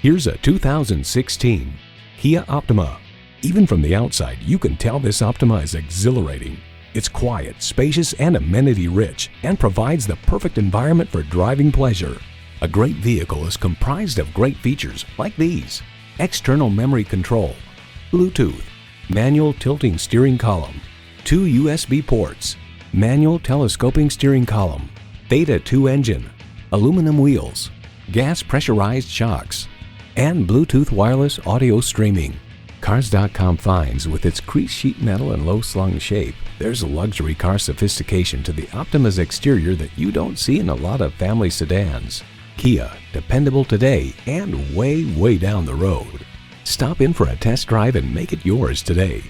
Here's a 2016 Kia Optima. Even from the outside, you can tell this Optima is exhilarating. It's quiet, spacious, and amenity-rich, and provides the perfect environment for driving pleasure. A great vehicle is comprised of great features like these: external memory control, Bluetooth, manual tilting steering column, 2 USB ports, manual telescoping steering column, Beta 2 engine, aluminum wheels, gas pressurized shocks, and Bluetooth wireless audio streaming. Cars.com finds with its creased sheet metal and low-slung shape, there's a luxury car sophistication to the Optima's exterior that you don't see in a lot of family sedans. Kia, dependable today and way down the road. Stop in for a test drive and make it yours today.